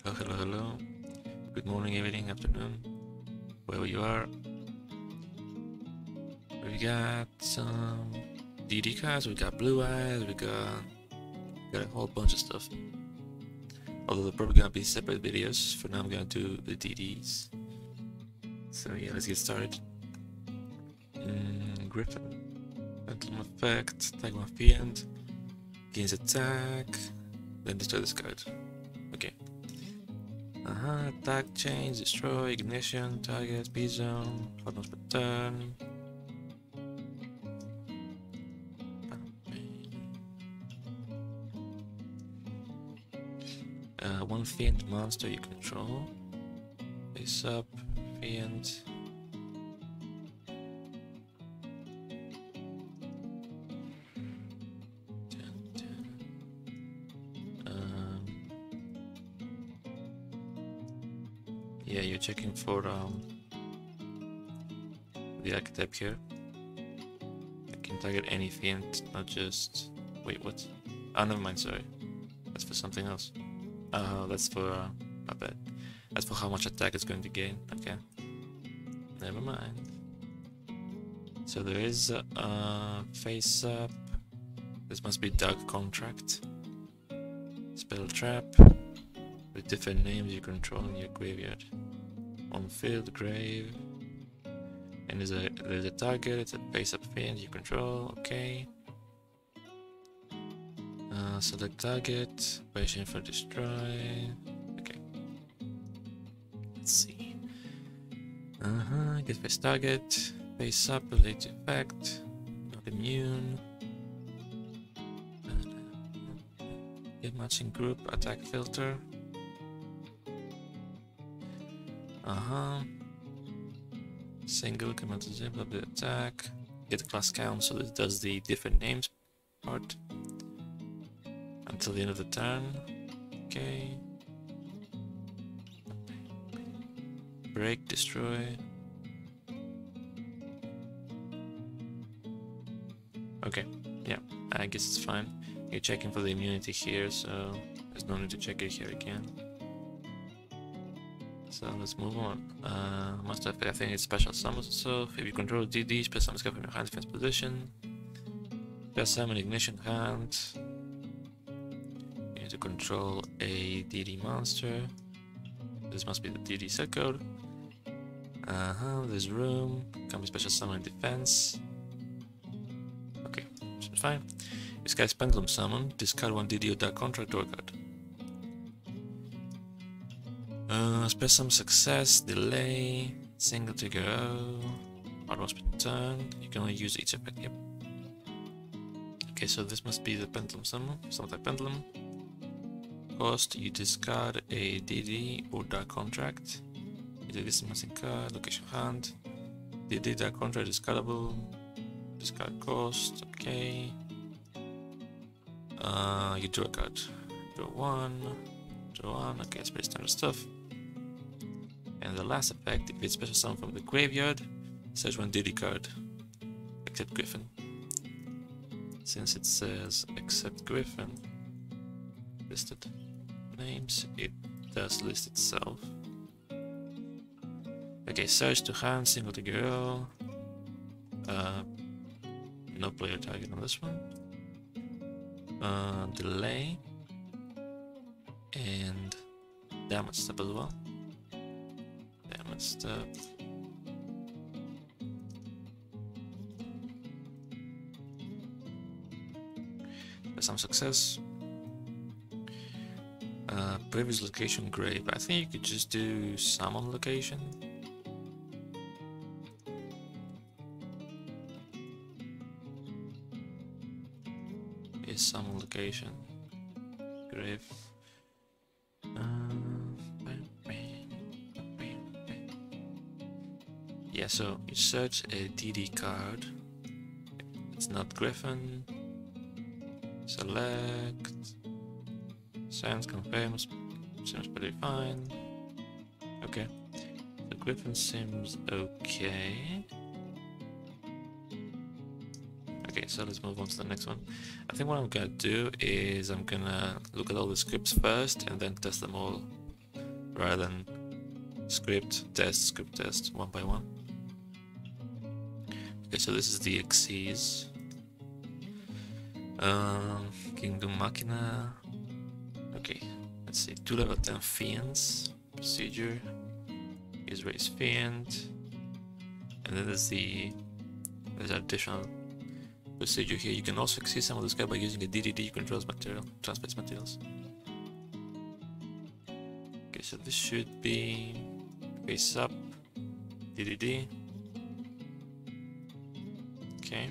Oh, hello. Good morning, evening, afternoon, wherever you are. We got some DD cards, we got blue eyes, we got a whole bunch of stuff. Although they're probably gonna be separate videos. For now, I'm gonna do the DDs. So yeah, let's get started. Griffon. Pendulum effect, attack one fiend, gains attack, then destroy this card. Okay. Attack, change, destroy, ignition, target, speed zone, hotness per turn. One fiend monster you control. Face up, fiend. Yeah, you're checking for the archetype here. I can target any fiend, not just... Wait, what? Oh, never mind, sorry. That's for something else. Oh, that's for... my bad. That's for how much attack it's going to gain. Okay. Never mind. So there is face up. This must be Dark Contract. Spell Trap. With different names you control in your graveyard. On field, grave. And there's a target, it's a face up fiend you control, okay. Select target, operation for destroy. Okay. Let's see. Get face target, face up, related effect, not immune. Get matching group, attack filter. Single, command to zip, the attack. Get class count, so this does the different names part. Until the end of the turn. Okay. Break, destroy. Okay, yeah, I guess it's fine. You're checking for the immunity here, so there's no need to check it here again. So let's move on. Must have, I think it's special summons itself. If you control DD, special summons come from your hand defense position. Special summon ignition hand. You need to control a DD monster. This must be the DD set code. There's room. Can be special summon defense. Okay, should fine. This guy's pendulum summon. Discard one DD or Dark Contract or card. Special success, delay, single trigger hotness per turn. You can only use each effect, yep. Okay, so this must be the pendulum summon, some type pendulum. Cost, you discard a DD or Dark Contract. You do this missing card, location hand. DD Dark Contract discardable. Discard cost, okay. You draw a card. Draw one, okay, it's pretty standard stuff. And the last effect, if it's special summon from the graveyard, search one DD card, except Griffon. Since it says except Griffon, listed names, it does list itself. Okay, search to hand, single to girl. No player target on this one. Delay. And damage step as well. Damage step. There's some success. Previous location grave. I think you could just do summon location. Is summon location grave. Yeah, so you search a DD card. It's not Griffon. Select. Sans confirms. Seems pretty fine. Okay. The Griffon seems okay. Okay, so let's move on to the next one. I think what I'm gonna do is I'm gonna look at all the scripts first and then test them all rather than script test one by one. Okay, so this is the XCs. Kingdom Makina. Okay, let's see. 2 level 10 fiends. Procedure. Use raise fiend. And then there's additional procedure here. You can also exceed some of this guy by using a DDD controls material, translates materials. Okay, so this should be face up, DDD. Okay.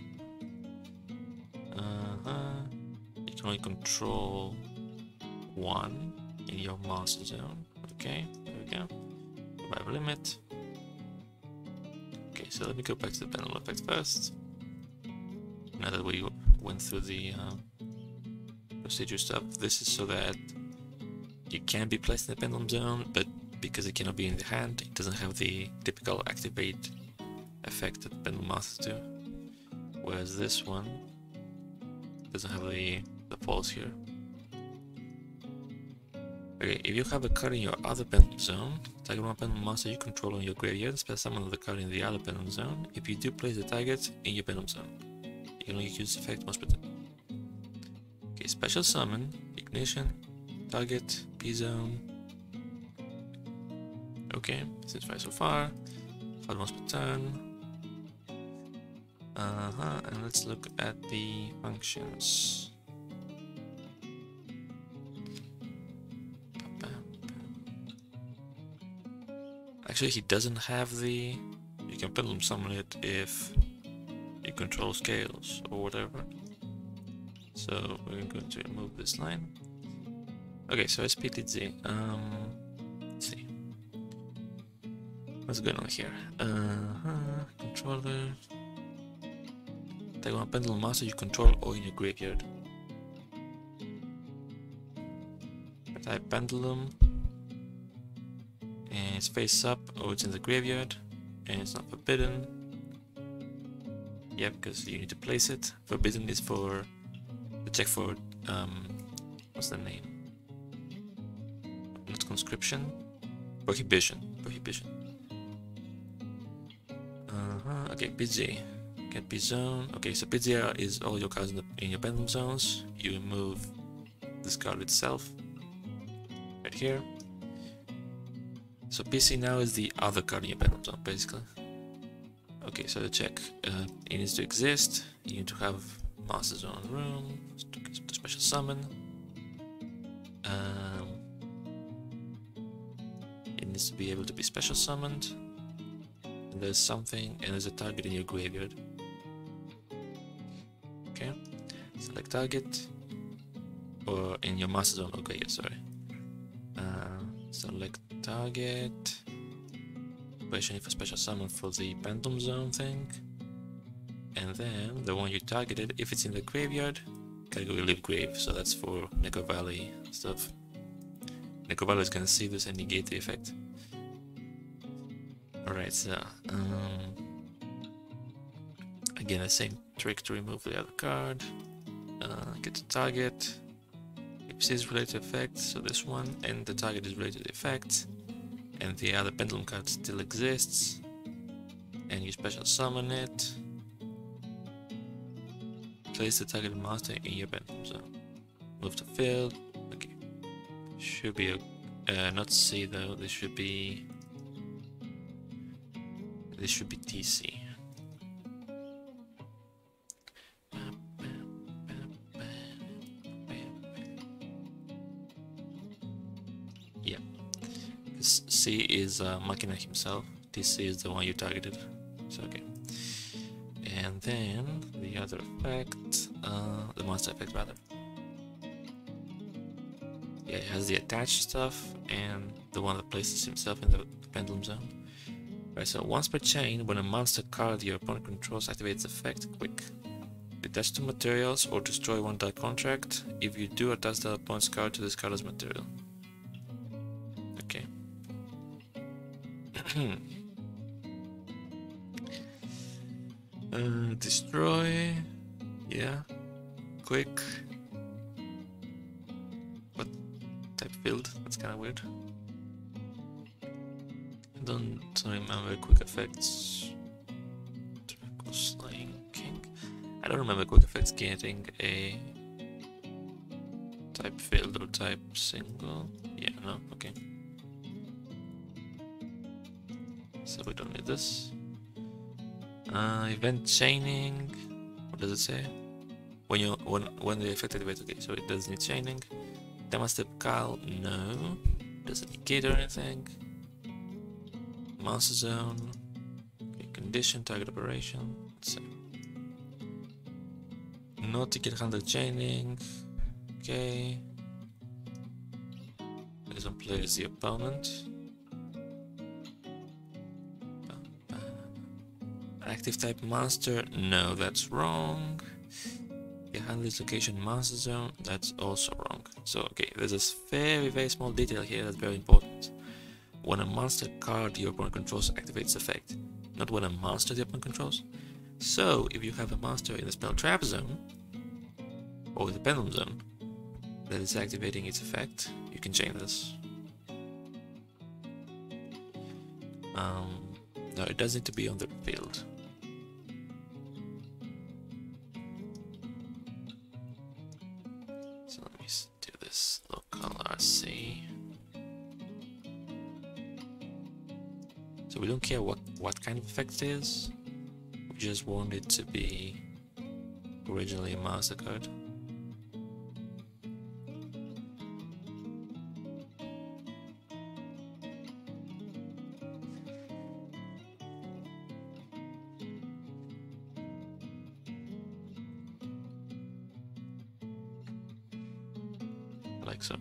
You can only control 1 in your master zone. Okay, there we go. Survival limit. Okay, so let me go back to the pendulum effect first. Now that we went through the procedure stuff, this is so that you can be placed in the pendulum zone, but because it cannot be in the hand, it doesn't have the typical activate effect that pendulum masters do. Whereas this one doesn't have the pulse here. Okay, if you have a card in your other pendulum zone, target one pendulum master you control on your graveyard, special summon the card in the other pendulum zone. If you do place the target in your pendulum zone, you can only use this effect once per turn. Okay, special summon, ignition, target, P-zone. Okay, seems fine so far. 5 once per turn. And let's look at the functions. Actually, he doesn't have the... You can pendulum summon it if you control scales or whatever. So we're going to remove this line. Okay, so SPTZ. Let's see. What's going on here? Controller. Take one pendulum master you control or in your graveyard. Type pendulum. And it's face up or it's in the graveyard. And it's not forbidden. Yeah, because you need to place it. Forbidden is for the check for what's the name? Not conscription. Prohibition. Okay, PZ. Get P zone. Okay, so PZ is all your cards in your pendulum zones. You remove this card itself. Right here. So PC now is the other card in your pendulum zone, basically. Okay, so the check. It needs to exist. You need to have Master Zone room to special summon. It needs to be able to be special summoned. And there's something, and there's a target in your graveyard. Okay, select target, or in your Master Zone. Okay, yeah, sorry. Select target. Waiting for special summon for the pendulum zone thing, and then the one you targeted, if it's in the graveyard, category leave grave, so that's for Necro Valley stuff. Necro Valley is gonna see this and negate the effect. Alright, so again the same trick to remove the other card. Get the target. If it is related to effect, so this one, and the target is related to effect. And the other pendulum card still exists, and you special summon it. Place the target master in your pendulum zone. Move to field. Okay, should be a not C though. This should be TC. Yeah. C is Makina himself, TC is the one you targeted, so okay. And then the other effect, the monster effect rather. Yeah, it has the attached stuff and the one that places himself in the pendulum zone. Right, so once per chain, when a monster card your opponent controls activates effect, quick. Detach 2 materials or destroy 1 die contract. If you do, attach the opponent's card to this card as material. Okay. Destroy. Yeah. Quick. What type field? That's kind of weird. don't remember quick effects. Slaying King. I don't remember quick effects getting a type field or type single. Yeah, no, okay. So we don't need this. Event chaining. What does it say? When the effect activates. Okay, so it does need chaining. Demo step Cal, no. Does it negate or anything? Monster zone. Okay, condition, target operation. Let's see. No ticket handle chaining. Okay. This one plays the opponent. Active type monster, no, that's wrong. Behind this location monster zone, that's also wrong. So okay, there's this very small detail here that's very important. When a monster card your opponent controls activates effect, not when a monster the opponent controls. So if you have a monster in the spell trap zone or the pendulum zone that is activating its effect, you can chain this. No, it does need to be on the field. So let me do this local RC. So we don't care what kind of effect it is. We just want it to be originally a master card. Like so.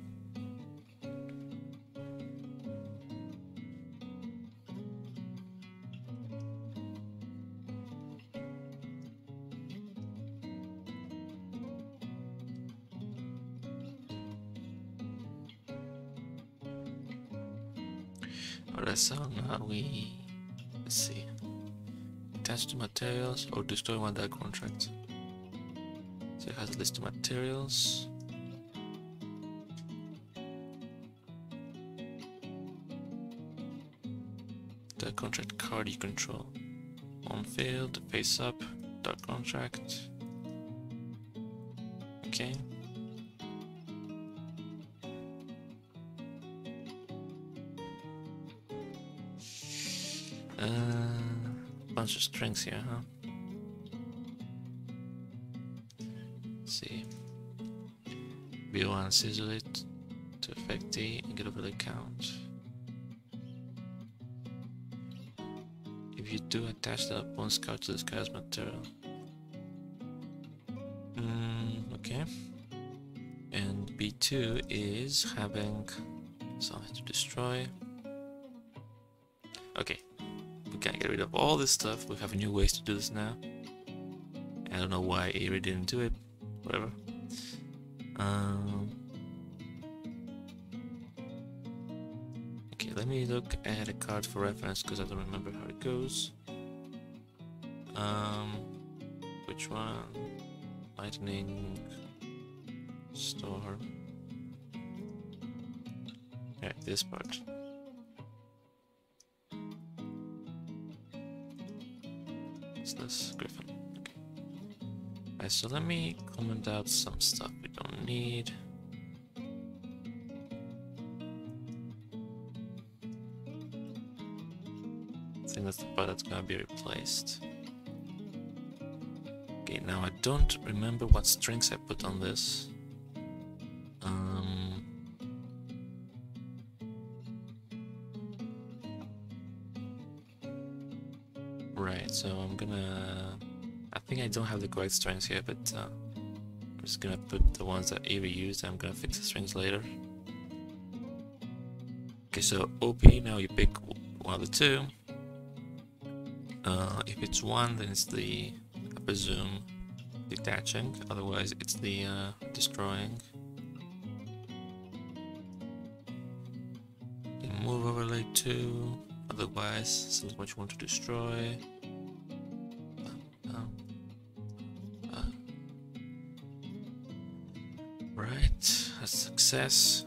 Alright, so now let's see. Attach to materials or destroy one that contract. So it has a list of materials. The contract card you control. On field, face up, dark contract. Okay. Bunch of strings here, huh? Let's see. B1 sizzle it to affect D and get over the count. If you do attach the opponent's card to this card's material. Okay. And B2 is having something to destroy. Okay. We can get rid of all this stuff. We have new ways to do this now. I don't know why Avery didn't do it. Whatever. Okay, let me look at a card for reference because I don't remember how it goes. Which one? Lightning Storm. Yeah, this part. What's this? Griffon. Okay. Alright, so let me comment out some stuff we don't need. I think that's the part that's gonna be replaced. Okay, now I don't remember what strings I put on this. Right, so I think I don't have the correct strings here, but I'm just gonna put the ones that Avery used. I'm gonna fix the strings later. Okay, so OP, now you pick one of the two. If it's one, then it's the, I presume, detaching, otherwise it's the destroying. Move overlay 2, otherwise select what you want to destroy. Right, a success,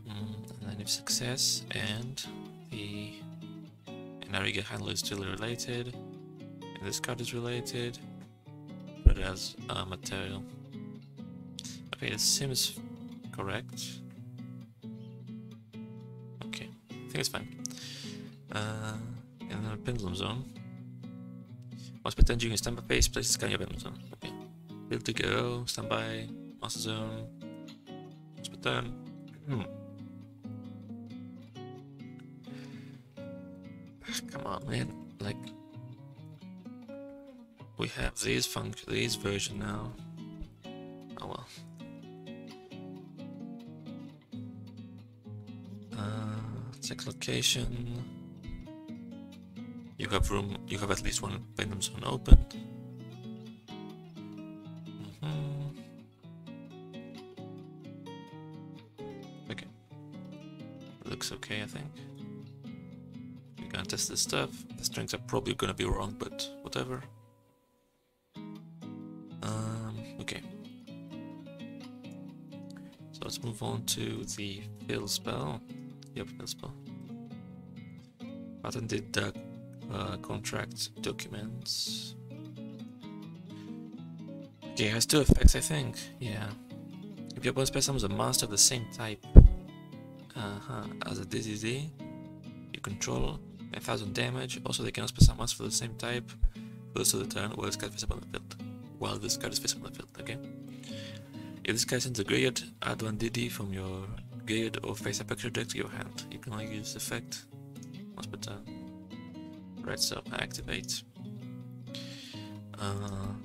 and then if success and the Navigator handler is still related. And this card is related. But it has material. Okay, this seems correct. Okay, I think it's fine. And then a pendulum zone. Once per turn during a standby phase, place this guy in your pendulum zone. Okay. Build to go, standby, master zone. Once per turn. Come on, man. Like, we have these version now. Oh well. Check location. You have room. You have at least one pendulum zone open. Okay. Looks okay, I think. We're gonna test this stuff. The strings are probably gonna be wrong, but whatever. Okay. So let's move on to the fill spell. Yep, fill spell. Patented contract documents. Okay, it has two effects, I think. Yeah. If your opponent spell summons a monster of the same type as a DDD, you control 1000 damage. Also, they can spell summon monsters for the same type for the rest of the turn while this card is visible on the field. Okay? If this card sends a graveyard, add 1 DD from your graveyard or face up extra deck to your hand. You can only use this effect once per turn. Right, so activate.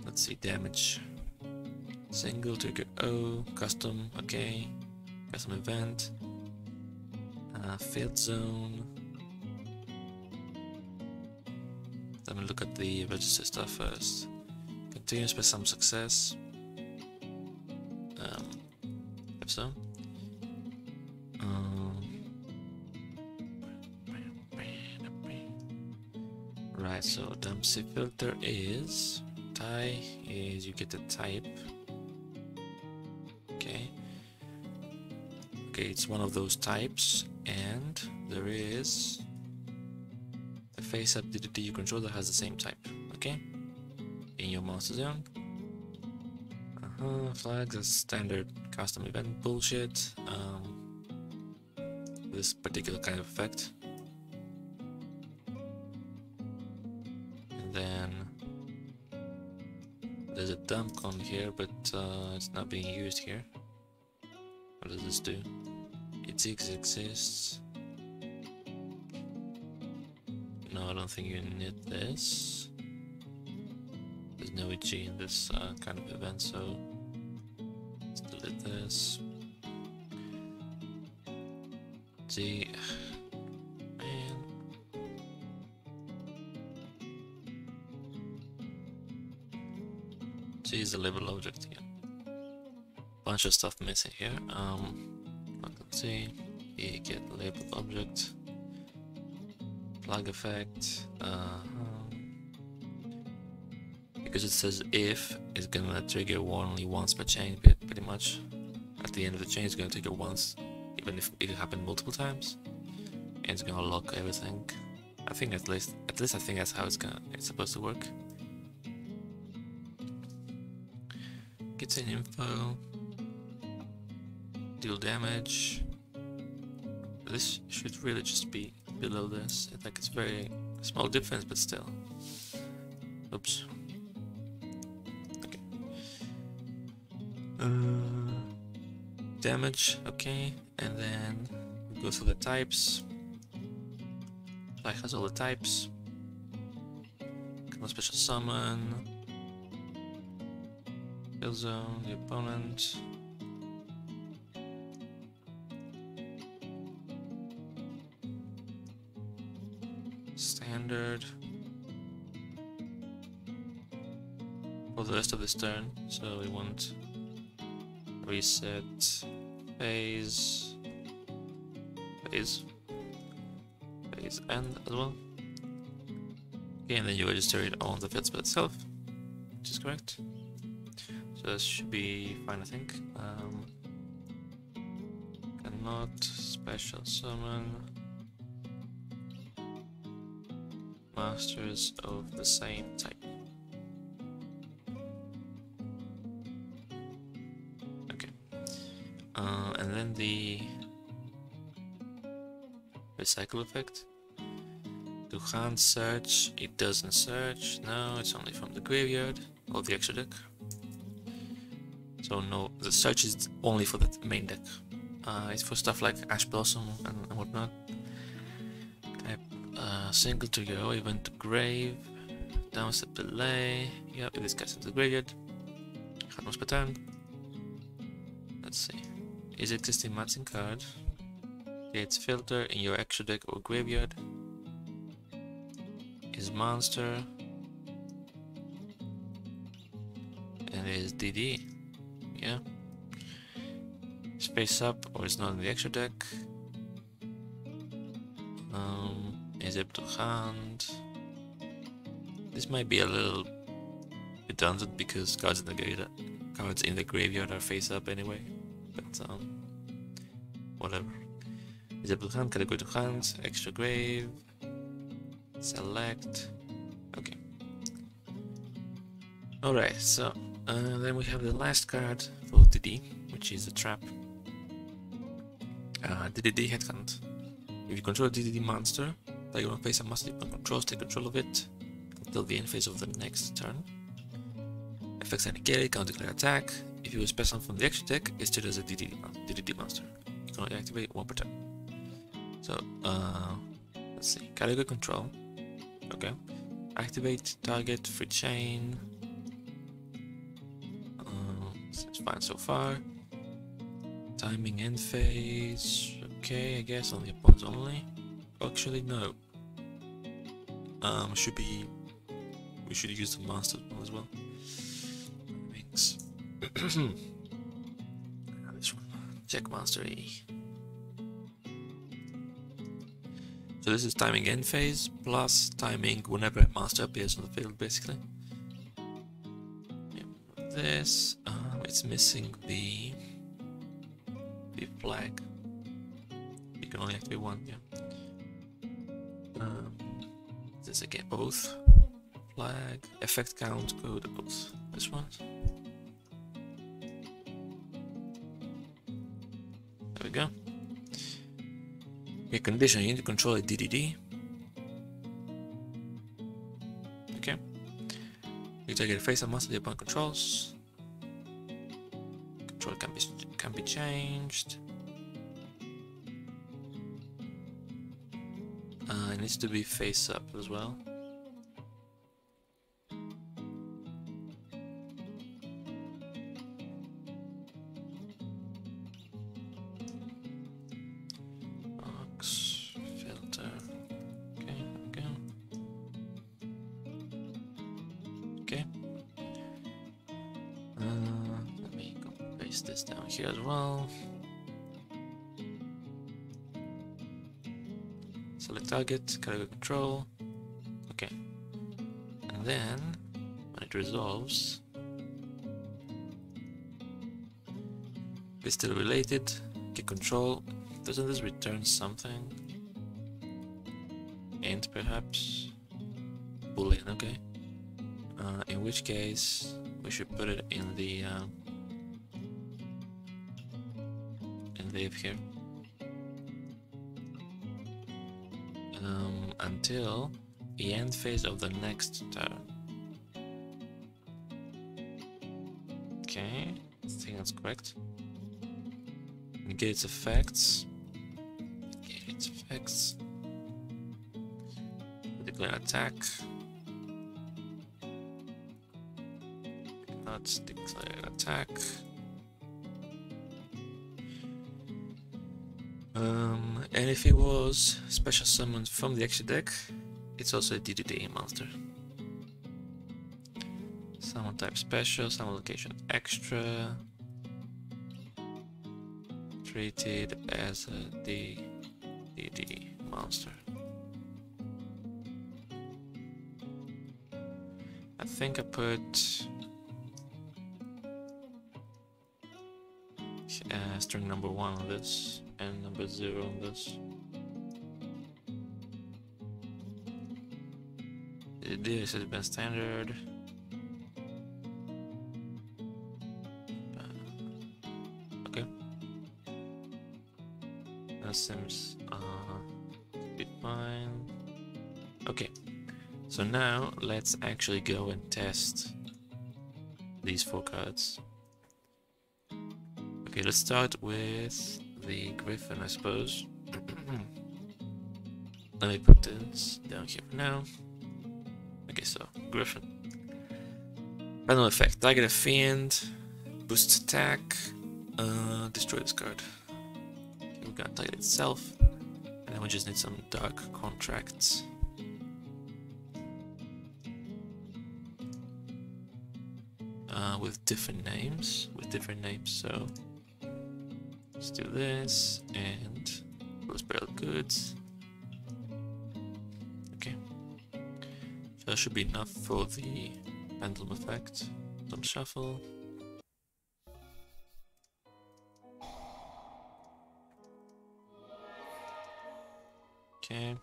Let's see, damage. Single trigger O, custom, okay. Custom event. Field zone. Let me look at the register stuff first. Continues with some success. If so. Right, so Dempsey filter is tie is you get the type. Okay. Okay, it's one of those types, and there is a face up DDD you control that has the same type. Okay, in your monster zone. Flags as standard custom event bullshit. This particular kind of effect. Then there's a dump con here, but it's not being used here. What does this do? It exists. No, I don't think you need this. There's no EG in this kind of event, so let's delete this. See, man. Is a label object here. Bunch of stuff missing here. Let's see. You get labeled object. Plug effect. Because it says if, it's gonna trigger only once per chain, pretty much. At the end of the chain, it's gonna trigger once, even if it happened multiple times, and it's gonna lock everything. I think at least I think that's how it's supposed to work. Gets in info, deal damage. This should really just be below this. Like it's very small difference, but still. Oops. Okay. Damage. Okay, and then we go through the types. Like has all the types. Special summon. Zone, the opponent. Standard. For the rest of this turn, so we want reset phase end as well. Okay, and then you register it on the field spell itself, which is correct. So this should be fine, I think. Cannot special summon. masters of the same type. Okay. And then the recycle effect. To hand search, it doesn't search. No, it's only from the graveyard or the extra deck. So no, the search is only for the main deck. It's for stuff like Ash Blossom and whatnot. Type single trigger, event to grave, downstep delay. Yep, this guy's into the graveyard. Hand once per turn. Let's see. Is existing matching card. Creates filter in your extra deck or graveyard. Is monster. And is DD. Yeah. Space up or it's not in the extra deck. Is able to hand. This might be a little redundant because cards in the graveyard are face up anyway. But whatever. Is able to hand, category to hand, extra grave, select. Okay. Alright, so then we have the last card for DD, which is a trap. DDD Headhunt. If you control a DDD monster, that you want to face a monster on controls, take control of it until the end phase of the next turn. Effects are negated, can't declare attack. If you will special from the extra deck, it's treated as a DDD monster. You can only activate one per turn. So, let's see. Category control. Okay. Activate target free chain. It's fine so far. Timing end phase. Okay, I guess on the opponents only. Actually, no. We should use the monster one as well. Thanks. This one. Check monster E. So this is timing end phase plus timing whenever a monster appears on the field, basically. This it's missing the flag. You can only activate one, yeah. This again, both flag effect count go to both. This one. There we go. Okay, condition, you need to control a DDD. Okay. You target face and monster upon controls. Control can be changed. It needs to be face up as well. Let me go paste this down here as well. Select target, category control. Okay. And then when it resolves, if it's still related, get control. Doesn't this return something? Int perhaps? Boolean, okay. In which case we should put it in the if here. Until the end phase of the next turn. Okay, I think that's correct. Negate its effects. Declare attack. Not declare attack. And if it was special summoned from the extra deck, it's also a DDD monster. Summon type special, summon location extra. Treated as a DDD monster. I think I put string number 1 on this and number 0 on this. This has been standard. Okay. That seems be fine. Okay. So now let's actually go and test these 4 cards. Okay, let's start with the Griffon, I suppose. Let me put this down here for now. Okay, so Griffon. Random effect. Target a fiend. Boosts attack. Destroy this card. Okay, we're gonna target itself. And then we just need some dark contracts. With different names. So let's do this and those barrel goods. Okay. So that should be enough for the pendulum effect. Some shuffle. Okay.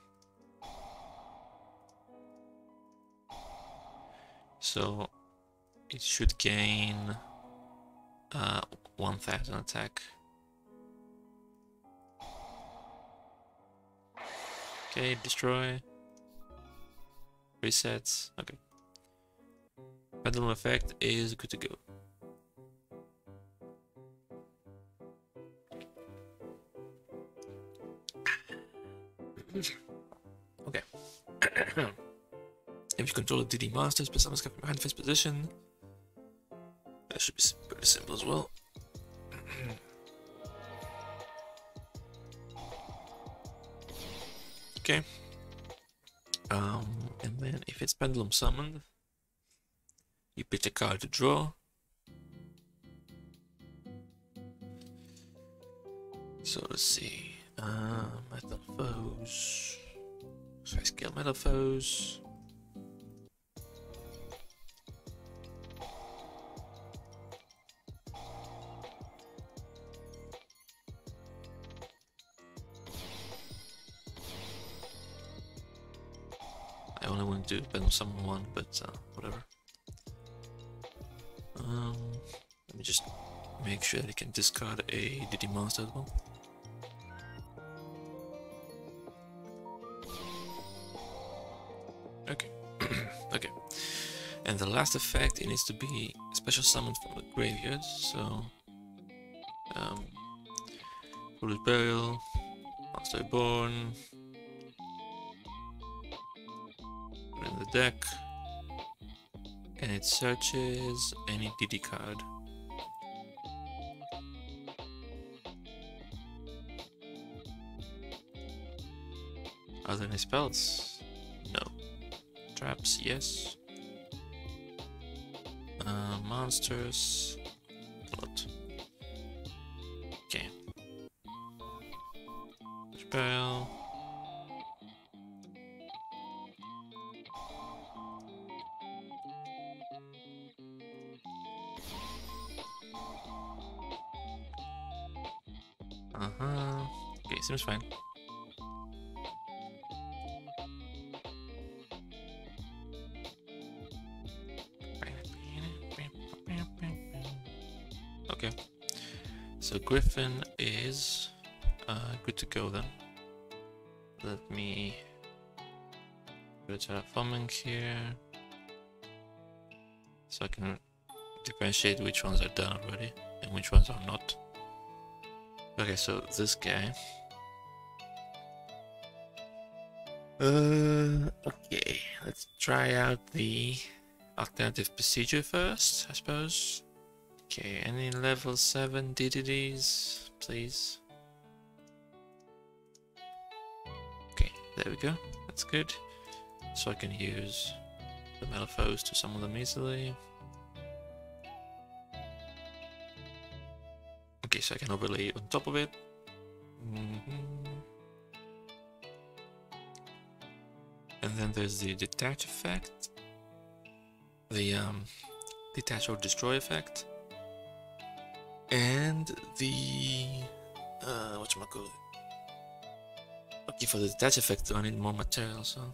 So it should gain 1000 attack. Okay, destroy. Resets. Okay. Pendulum effect is good to go. Okay. If you control a DD monster, spell summons from behind face position. That should be pretty simple as well. Okay. And then if it's pendulum summoned, you pick a card to draw. So let's see. Metal foes. High scale metal foes. I only want to depend on someone one, but whatever. Let me just make sure that I can discard a DD monster as well. Okay. Okay. And the last effect, it needs to be special summoned from the graveyard. So, Foolish Burial, Monster Reborn. In the deck, and it searches any DD card. Are there any spells? No. Traps, yes. Monsters, not. Okay. Spell. Okay, seems fine. Okay, so Griffon is good to go then. Let me go to terraforming here, so I can differentiate which ones are done already and which ones are not. Okay, so this guy. Okay, let's try out the alternative procedure first, I suppose. Okay, any level 7 DDDs, please. Okay, there we go. That's good. So I can use the metal foes to summon them easily. Okay, so I can overlay on top of it. And then there's the detach effect, the detach or destroy effect, and the whatchamacallit. Okay, for the detach effect, I need more material, so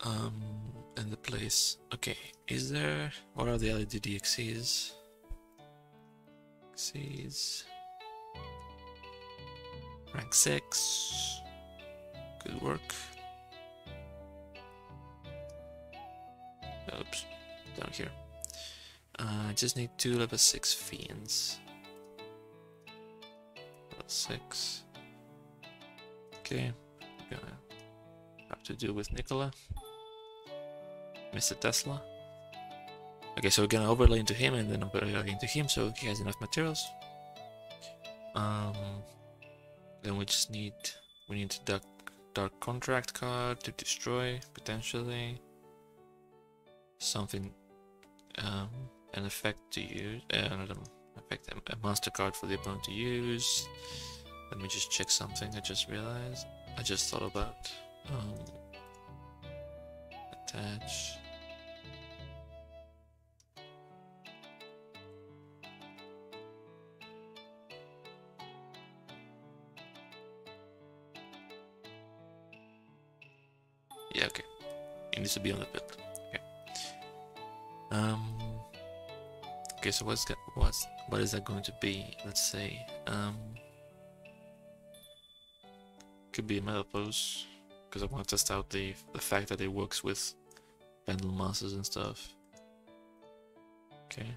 And the place. Okay, is there... What are the LEDDXEs? X's. Rank 6. Good work. Oops, down here. I just need 2 level 6 fiends. Level 6. Okay, we're gonna have to deal with Nicola. Mr. Tesla. Okay, so we're gonna overlay into him and then overlay into him so he has enough materials. Then we just need... We need a dark contract card to destroy, potentially. Something... an effect to use... not an effect, a monster card for the opponent to use. Let me just check something I just realized. I just thought about... attach... Yeah, okay. It needs to be on the build. Okay. Okay, so what is that going to be? Let's say could be a metal pose, because I want to test out the fact that it works with pendulum masters and stuff. Okay.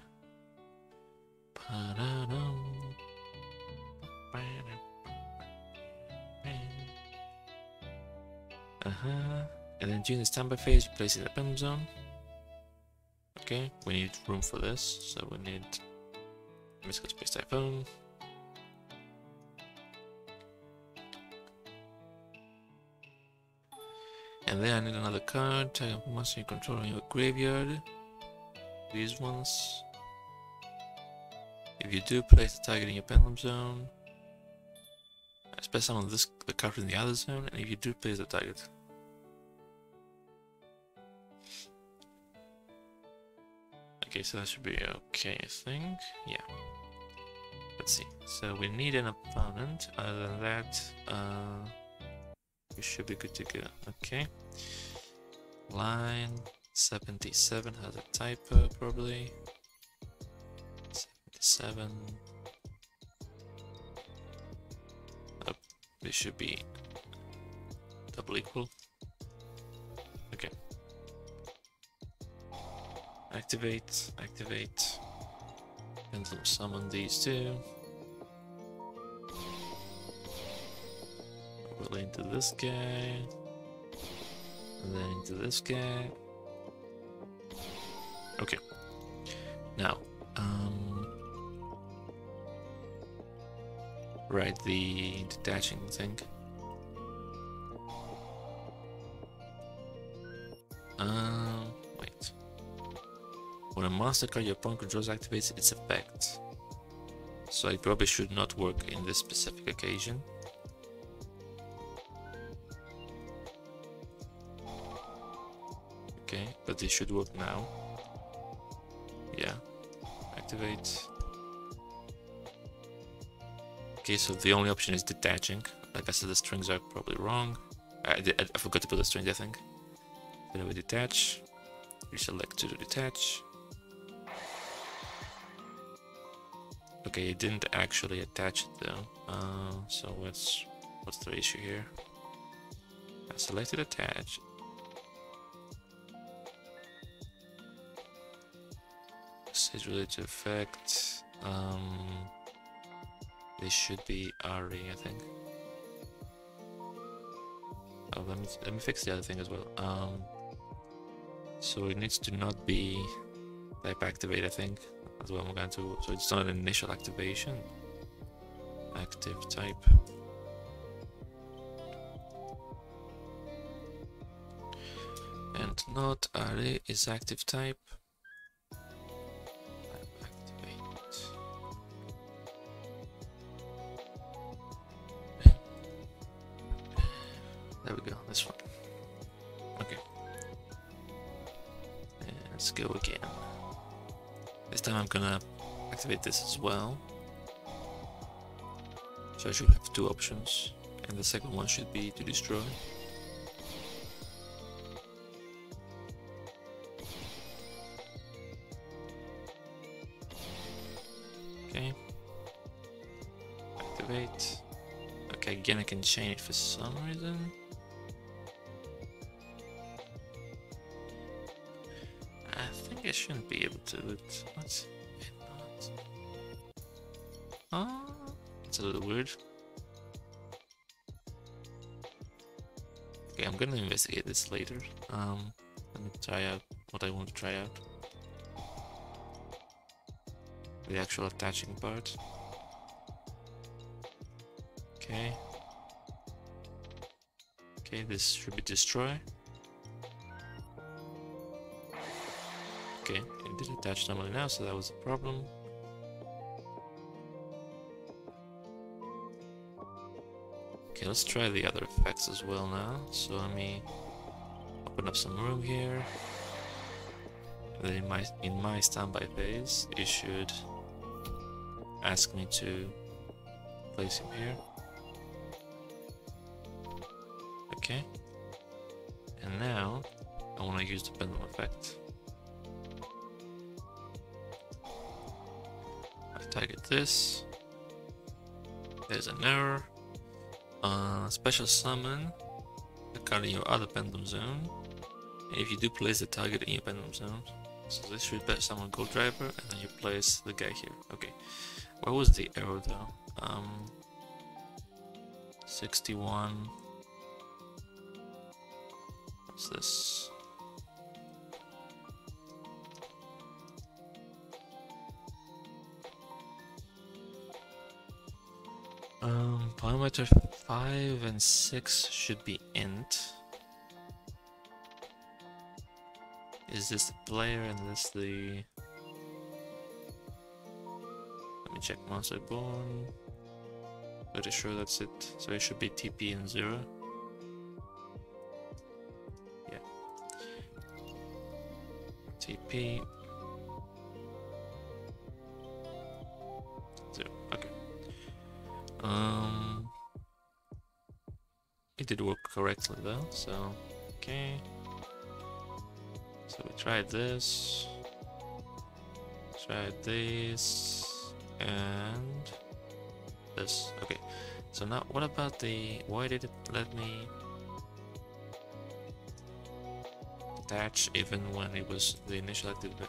And then during the standby phase, you place it in the pendulum zone. Okay, we need room for this, so we need mystical space typhoon. And then I need another card. Target monster you control in your graveyard. These ones. If you do, place the target in your pendulum zone. Special on the card in the other zone, and if you do, place the target. Okay, so that should be okay, I think. Yeah. Let's see. So we need an opponent. Other than that, we should be good to go. Okay. Line 77 has a typo, probably. 77. Oh, this should be double equal. Okay. Activate, activate. Pendulum summon these two. Overlay into this guy. And then into this guy. Okay. Now, right, the detaching thing. Wait. When a monster card your opponent controls activates its effect. So it probably should not work in this specific occasion. Okay, but this should work now. Yeah. Activate. Okay, so the only option is detaching. Like I said, the strings are probably wrong. I forgot to put the strings, I think. Then we detach. Reselect to detach. Okay, it didn't actually attach it though. So what's the issue here? I selected attach. Says related to effect. This should be RE, I think. Oh, let me fix the other thing as well. So it needs to not be type activate, I think. That's what I'm going to. So it's not an initial activation. Active type. And not RE is active type. There we go, this one. Okay. And let's go again. This time I'm gonna activate this as well. So I should have two options. And the second one should be to destroy. Okay. Activate. Okay, again I can chain it for some reason. I think I shouldn't be able to, but what's it not? Oh, it's a little weird. Okay, I'm gonna investigate this later. Let me try out what I want to try out. The actual attaching part. Okay. Okay, this should be destroy. Okay, it did attach normally now, so that was the problem. Okay, let's try the other effects as well now. So let me open up some room here. And then in my standby phase, it should ask me to place him here. Okay. And now I want to use the pendulum effect. I target this. There's an error. Special summon a card in your other pendulum zone. And if you do place the target in your pendulum zone, so this should summon Gold Driver, and then you place the guy here. Okay. What was the error though? 61. What's this? Parameter 5 and 6 should be int. Is this the player and this the... Let me check monster born. Pretty sure that's it. So it should be TP and 0. Yeah. TP. 0. Okay. It did work correctly though, so okay. So we tried this, tried this, and this. Okay, so now what about the... Why did it let me attach even when it was the initial activation?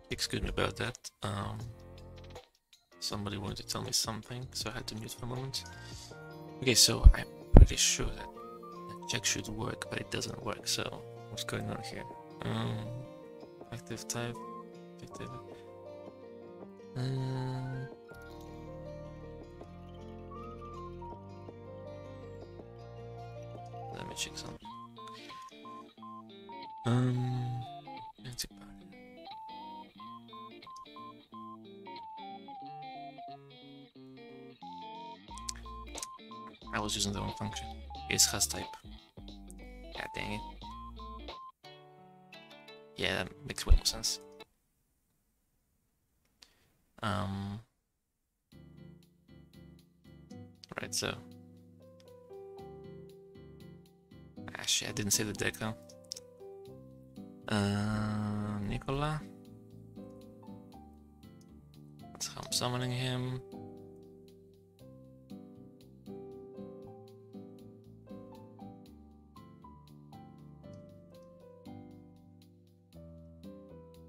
Excuse me about that. Somebody wanted to tell me something, so I had to mute for a moment. Okay, so I'm pretty sure that the check should work, but it doesn't work. So what's going on here? Active type, active. Let me check something. I was using the wrong function. It's has type. God dang it. Yeah, that makes way more sense. Right, so. Ah shit, I didn't save the deco. Nicola. That's how I'm summoning him.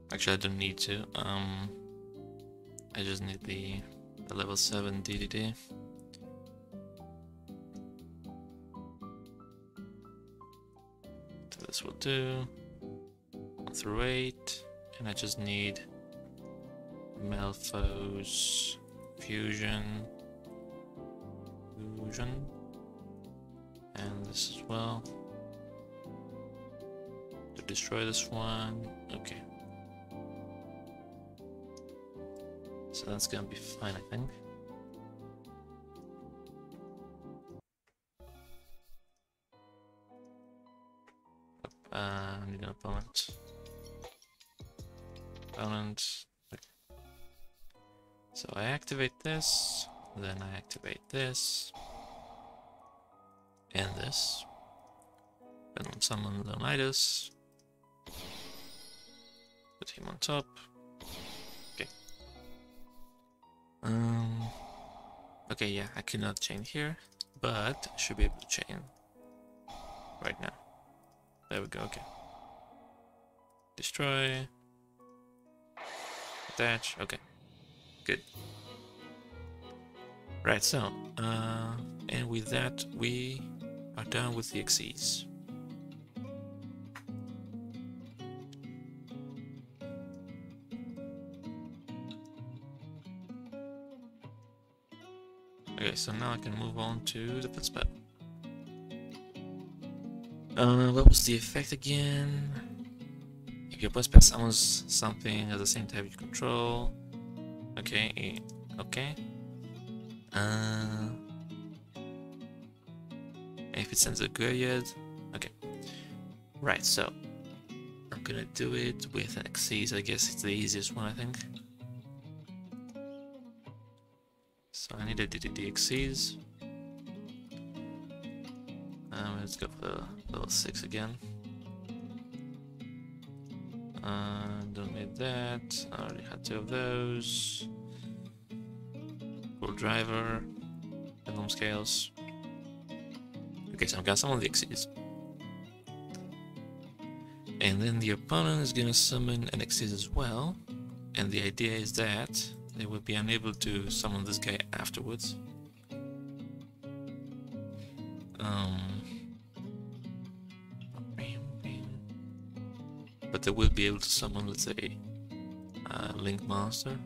Actually, I don't need to. I just need the level 7 DDD. So this will do 1 through 8, and I just need Malfo's fusion, and this as well. To destroy this one. Okay. So that's gonna be fine, I think. I need an opponent. Okay. So I activate this, then I activate this, and this. Then I'll summon Leonidas. Put him on top. Okay. Okay, yeah, I cannot chain here, but I should be able to chain right now. There we go, okay. Destroy. Attach, okay. Good. Right, so, and with that, we are done with the Xyz. Okay, so now I can move on to the footspell. What was the effect again? If your footspell summons something at the same type you control. Okay, okay. If it sends a Guriad. Okay. Right, so I'm gonna do it with an Xyz. I guess it's the easiest one, I think. So I need a DDD Xyz. Let's go for the level 6 again. Don't need that. I already had 2 of those. Full driver. Pendulum scales. Okay, so I'm gonna summon the Xyz. And then the opponent is gonna summon an Xyz as well. And the idea is that they will be unable to summon this guy afterwards. But they will be able to summon, let's say, Link Master.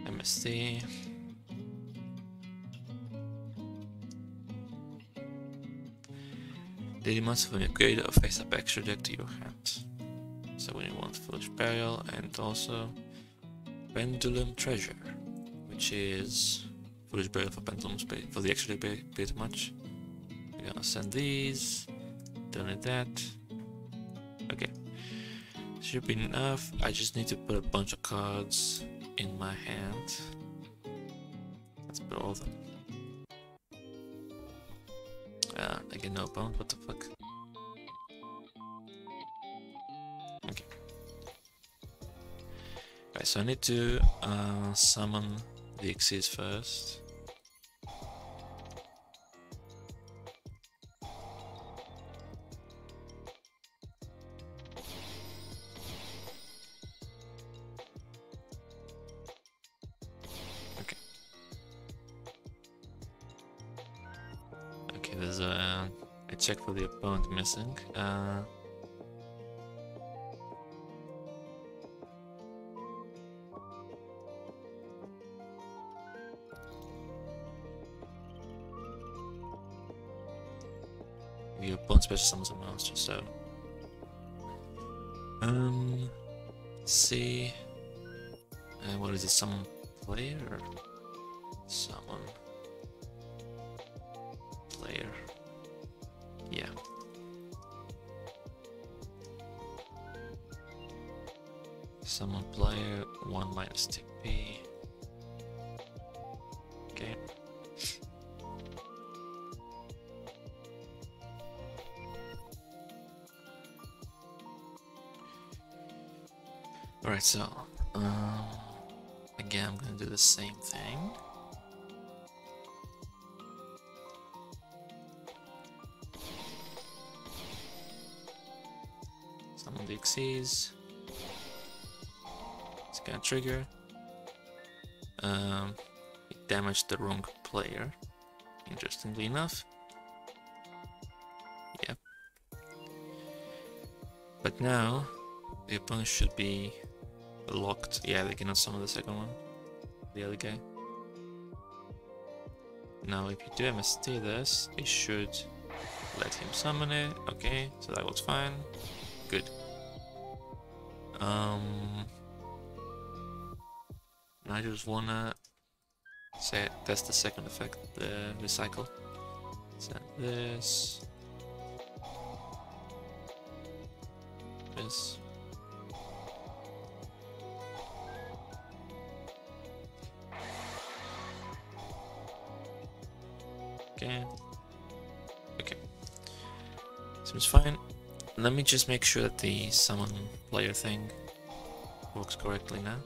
MST. They must have an upgrade or face up extra deck to your hand. So we want Foolish Burial and also Pendulum Treasure, which is Foolish Burial for Pendulum Space for the extra deck pretty much. We're gonna send these, don't need that. Okay. Should be enough. I just need to put a bunch of cards in my hand. Let's put all of them. I get no opponent, what the fuck? Okay. Alright, so I need to summon the Xyz first. There's a check for the opponent missing. Your opponent special summons a monster, so see, what is it? Summon player or summon player? Yeah. Summon player 1 minus TP. Okay. Alright, so again I'm gonna do the same thing. Summon the Xyz. It's gonna trigger. It damaged the wrong player, interestingly enough. Yep. But now The opponent should be locked. Yeah, they cannot summon the second one. The other guy. Now, if you do MST this, it should let him summon it. Okay, so that was fine. Good. I just wanna say test the second effect, the recycle. Set this. This. Okay. Okay. Seems fine. Let me just make sure that the summon player thing works correctly now.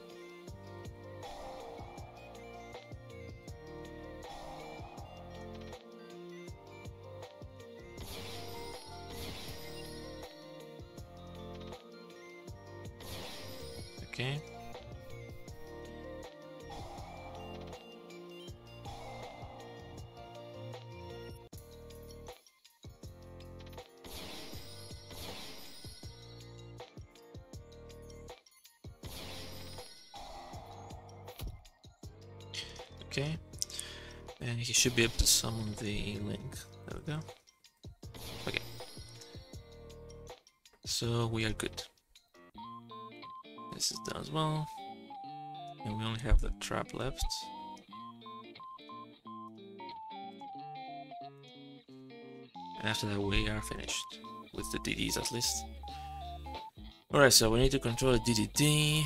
Okay. Okay, and he should be able to summon the link. There we go. Okay, so we are good. This is done as well, and we only have the trap left. And after that, we are finished with the DDs at least. Alright, so we need to control the DDD.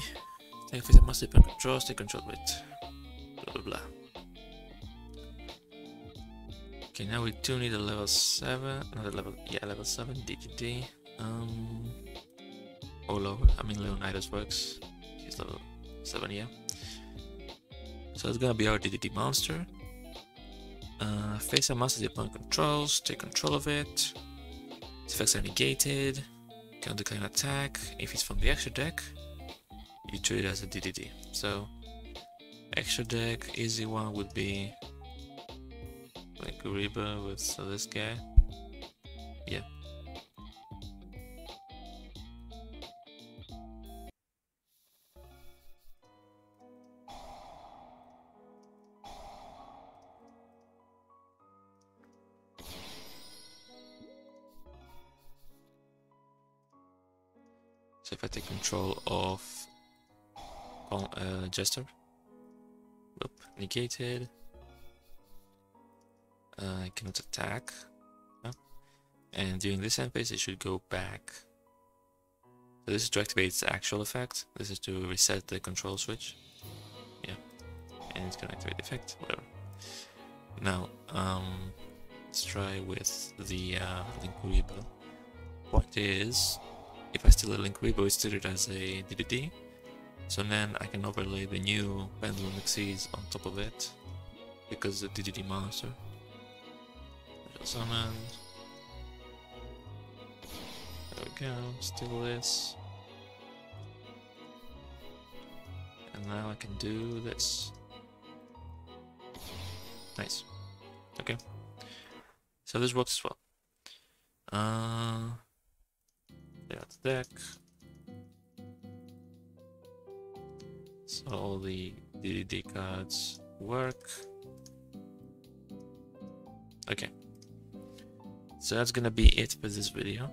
Take face must depend controls, take control with blah blah blah. Okay, now we do need a level 7, another level, yeah, level 7 DDD. Or lower, I mean Leonidas works, he's level 7, yeah. So it's gonna be our DDD monster. Face a monster the opponent controls, take control of it. Its effects are negated, can decline attack. If it's from the extra deck, you treat it as a DDD. So, extra deck, easy one would be like Uriba with this guy. Yeah. So if I take control of Jester, oop, negated. I cannot attack, and during this end phase it should go back. So this is to activate its actual effect. This is to reset the control switch. Yeah, and it's gonna activate the effect. Whatever. Now, let's try with the Linkuribo. Point is, if I steal a Linkuribo, it's treated as a DDD. So then I can overlay the new Pendulum Xyz on top of it, because the DDD monster. Summon. There we go, steal this. And now I can do this. Nice. Okay. So this works as well. That's the deck. So all the DDD cards work. Okay. So that's gonna be it for this video.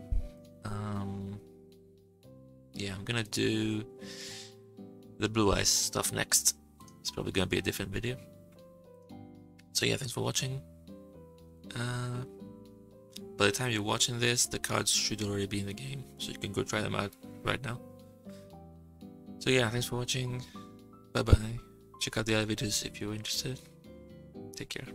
Yeah, I'm gonna do the Blue Eyes stuff next. It's probably gonna be a different video. So yeah, thanks for watching. By the time you're watching this, the cards should already be in the game, so you can go try them out right now. So yeah, thanks for watching. Bye bye. Check out the other videos if you're interested. Take care.